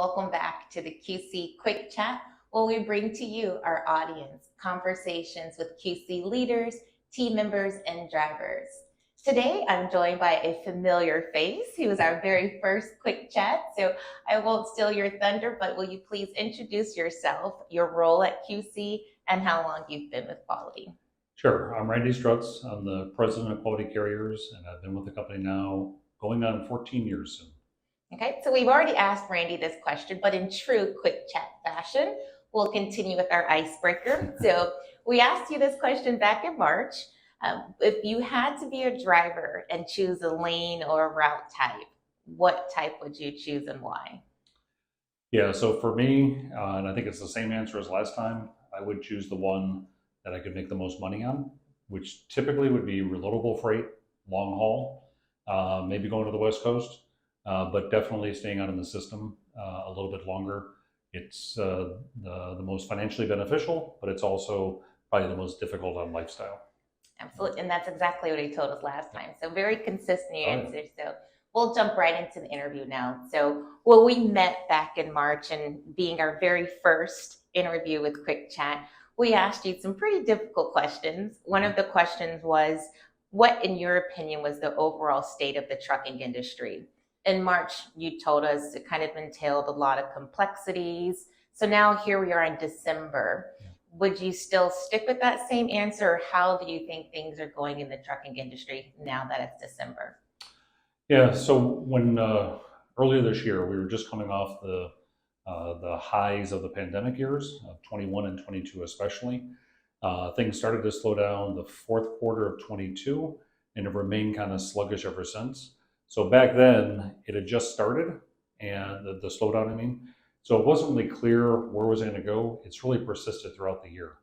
welcome back to the QC Quick Chat, where we bring to you, our audience, conversations with QC leaders, team members, and drivers. Today, I'm joined by a familiar face who is our very first Quick Chat. So I won't steal your thunder, but will you please introduce yourself, your role at QC, and how long you've been with quality? Sure. I'm Randy Strutz. I'm the president of Quality Carriers, and I've been with the company now going on 14 years soon. Okay, so we've already asked Randy this question, but in true quick chat fashion, we'll continue with our icebreaker. So we asked you this question back in March. If you had to be a driver and choose a lane or a route type, what type would you choose and why? Yeah, so for me, and I think it's the same answer as last time, I would choose the one that I could make the most money on, which typically would be reloadable freight, long haul, maybe going to the West Coast, but definitely staying out in the system a little bit longer. It's the most financially beneficial, but it's also probably the most difficult on lifestyle. Absolutely. And that's exactly what he told us last time. So very consistent Oh, yeah. answer. So we'll jump right into the interview now. So, well, we met back in March, and being our very first interview with Quick Chat, we asked you some pretty difficult questions. One of the questions was, what, in your opinion, was the overall state of the trucking industry? In March, you told us it kind of entailed a lot of complexities. So now here we are in December. Would you still stick with that same answer, or how do you think things are going in the trucking industry now that it's December? Yeah, so when earlier this year, we were just coming off the highs of the pandemic years of 21 and 22 especially. Things started to slow down the fourth quarter of 22 and have remained kind of sluggish ever since. So back then, it had just started, and the slowdown, I mean. So it wasn't really clear where was it going to go. It's really persisted throughout the year.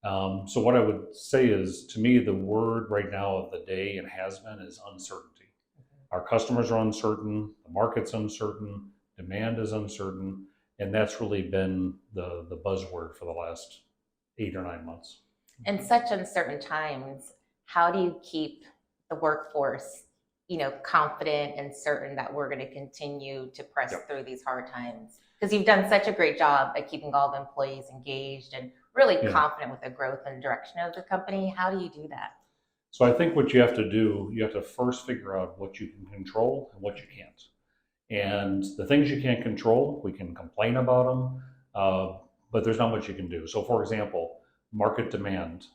So what I would say is, to me, the word right now of the day and has been is uncertainty. Our customers are uncertain, the market's uncertain, demand is uncertain, and that's really been the buzzword for the last 8 or 9 months. In such uncertain times, how do you keep the workforce, confident and certain that we're going to continue to press Yep. through these hard times? Because you've done such a great job at keeping all the employees engaged and really Yeah. confident with the growth and direction of the company. How do you do that? So I think what you have to do, you have to first figure out what you can control and what you can't. And the things you can't control, we can complain about them, but there's not much you can do. So, for example, market demand,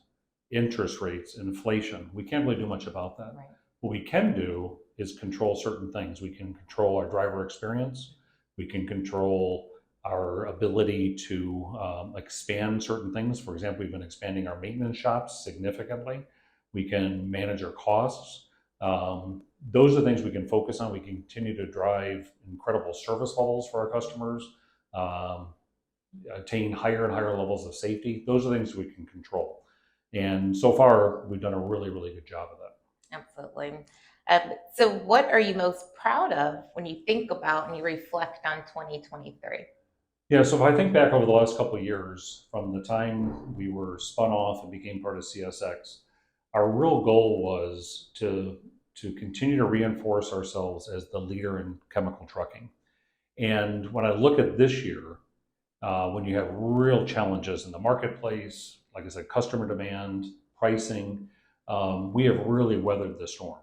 interest rates, inflation, we can't really do much about that. Right. What we can do is control certain things. We can control our driver experience, we can control our ability to expand certain things. For example, we've been expanding our maintenance shops significantly. We can manage our costs. Those are things we can focus on. We can continue to drive incredible service levels for our customers, um, attain higher and higher levels of safety. Those are things we can control. And so far, we've done a really, really good job of that. Absolutely. So, what are you most proud of when you think about and you reflect on 2023? Yeah, so if I think back over the last couple of years, from the time we were spun off and became part of CSX, our real goal was to continue to reinforce ourselves as the leader in chemical trucking. And when I look at this year, when you have real challenges in the marketplace, like I said, customer demand, pricing, we have really weathered the storm.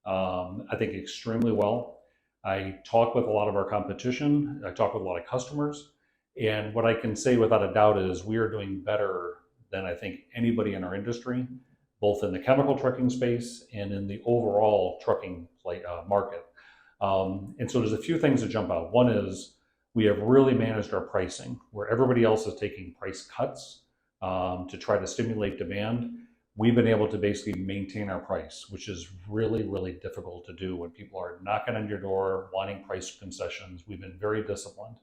I think extremely well. I talk with a lot of our competition, I talk with a lot of customers, and what I can say without a doubt is we are doing better than I think anybody in our industry, both in the chemical trucking space and in the overall trucking market. And so there's a few things that jump out. One is we have really managed our pricing, where everybody else is taking price cuts to try to stimulate demand. We've been able to basically maintain our price, which is really, really difficult to do when people are knocking on your door, wanting price concessions. We've been very disciplined.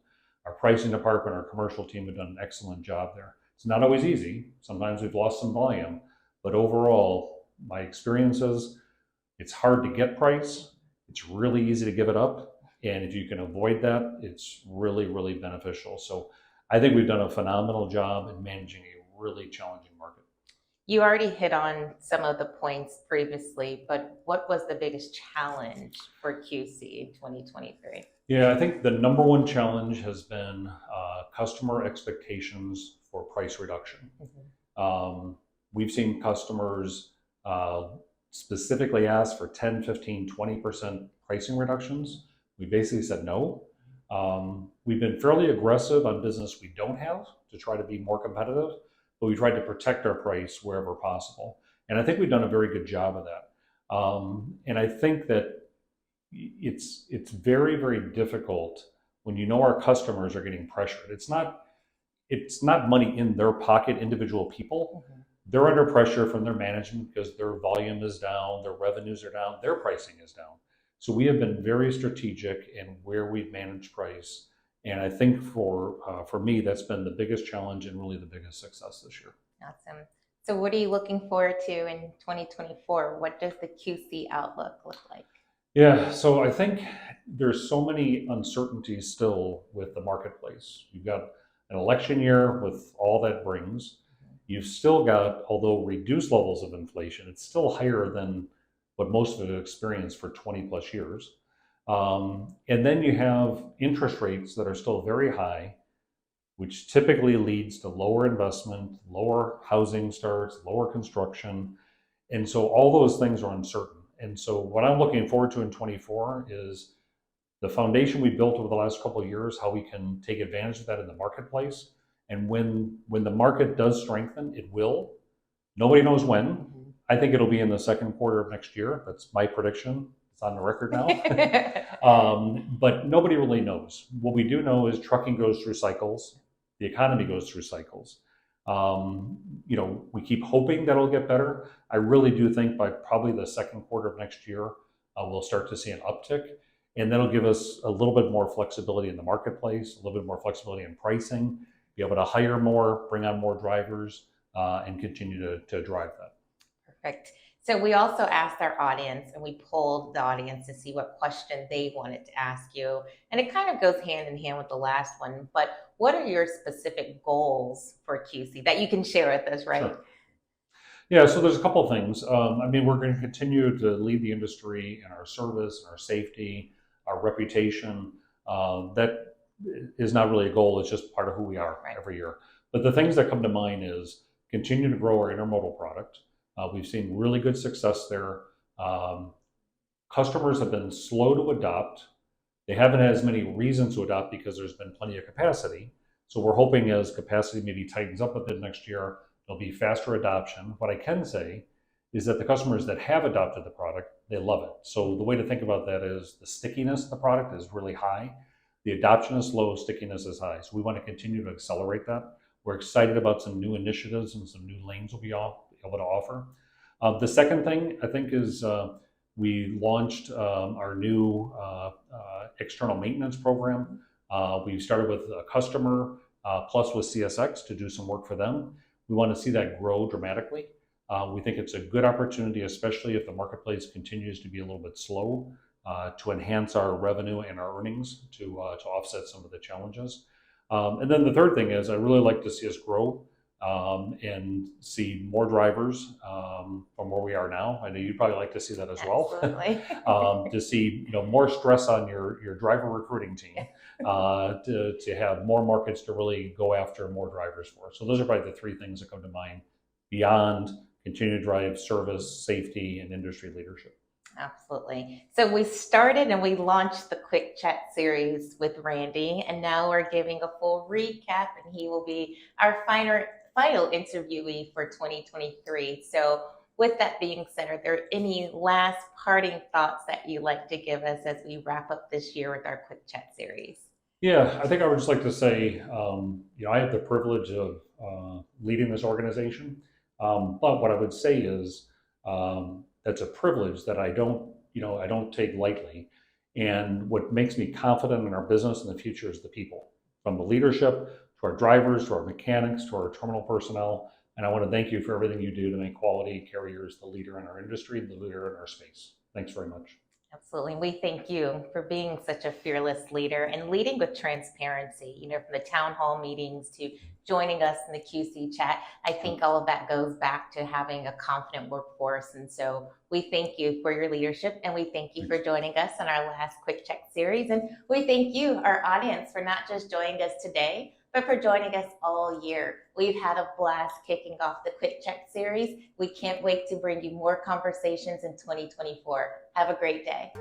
Our pricing department, our commercial team have done an excellent job there. It's not always easy. Sometimes we've lost some volume, but overall, my experience is it's hard to get price. It's really easy to give it up. And if you can avoid that, it's really, really beneficial. So I think we've done a phenomenal job in managing a really challenging market. You already hit on some of the points previously, but what was the biggest challenge for QC in 2023? Yeah, I think the number one challenge has been customer expectations for price reduction. Mhm. We've seen customers uh, specifically ask for 10, 15, 20% pricing reductions. We basically said no. We've been fairly aggressive on business we don't have to try to be more competitive, but we tried to protect our price wherever possible. And I think we've done a very good job of that. And I think that it's very, very difficult when you know our customers are getting pressured. It's not money in their pocket, individual people. Mhm. They're under pressure from their management because their volume is down, their revenues are down, their pricing is down. So we have been very strategic in where we've managed price. And I think for me, that's been the biggest challenge and really the biggest success this year. Awesome. So what are you looking forward to in 2024? What does the QC outlook look like? Yeah, so I think there's so many uncertainties still with the marketplace. You've got an election year with all that brings. You've still got, although reduced levels of inflation, it's still higher than what most of it have experienced for 20 plus years. And then you have interest rates that are still very high, which typically leads to lower investment, lower housing starts, lower construction. And so all those things are uncertain. And so what I'm looking forward to in 24 is the foundation we built over the last couple of years, how we can take advantage of that in the marketplace. And when the market does strengthen, it will. Nobody knows when. Mhm. I think it'll be in the second quarter of next year. That's my prediction. It's on the record now. But nobody really knows. What we do know is trucking goes through cycles. The economy goes through cycles. We keep hoping that it'll get better. I really do think by probably the second quarter of next year, we'll start to see an uptick. And that'll give us a little bit more flexibility in the marketplace, a little bit more flexibility in pricing, be able to hire more, bring on more drivers, and continue to drive that. Perfect. So we also asked our audience and we polled the audience to see what question they wanted to ask you. And it kind of goes hand in hand with the last one, but what are your specific goals for QC that you can share with us, right? Sure. Yeah, so there's a couple of things. I mean, we're going to continue to lead the industry in our service, our safety, our reputation. That is not really a goal, it's just part of who we are Right. every year. But the things that come to mind is continue to grow our intermodal product. We've seen really good success there. Um, Customers have been slow to adopt. They haven't had as many reasons to adopt because there's been plenty of capacity. So we're hoping as capacity maybe tightens up a bit next year, there'll be faster adoption. What I can say is that the customers that have adopted the product, they love it. So the way to think about that is the stickiness of the product is really high. The adoption is low, stickiness is high. So we want to continue to accelerate that. We're excited about some new initiatives and some new lanes we'll be able to offer. The second thing I think is we launched our new external maintenance program. We started with a customer plus with CSX to do some work for them. We want to see that grow dramatically. We think it's a good opportunity, especially if the marketplace continues to be a little bit slow, to enhance our revenue and our earnings to offset some of the challenges. And then the third thing is I really like to see us grow and see more drivers from where we are now. I know you'd probably like to see that as well. Absolutely. To see more stress on your driver recruiting team, to have more markets to really go after more drivers for. So those are probably the three things that come to mind beyond continue to drive service, safety, and industry leadership. Absolutely. So we started and we launched the Quick Chat series with Randy, and now we're giving a full recap, and he will be our final interviewee for 2023. So with that being said, are there any last parting thoughts that you'd like to give us as we wrap up this year with our Quick Chat series? Yeah, I think I would just like to say, I have the privilege of leading this organization, but what I would say is that's a privilege that I don't take lightly. And what makes me confident in our business in the future is the people, from the leadership to our drivers to our mechanics to our terminal personnel. And I want to thank you for everything you do to make Quality Carriers the leader in our industry, the leader in our space. Thanks very much. Absolutely. We thank you for being such a fearless leader and leading with transparency, from the town hall meetings to joining us in the QC chat. I think all of that goes back to having a confident workforce. And so we thank you for your leadership, and we thank you for joining us on our last Quick Check series. And we thank you, our audience, for not just joining us today, but for joining us all year. We've had a blast kicking off the Quick Check series. We can't wait to bring you more conversations in 2024. Have a great day.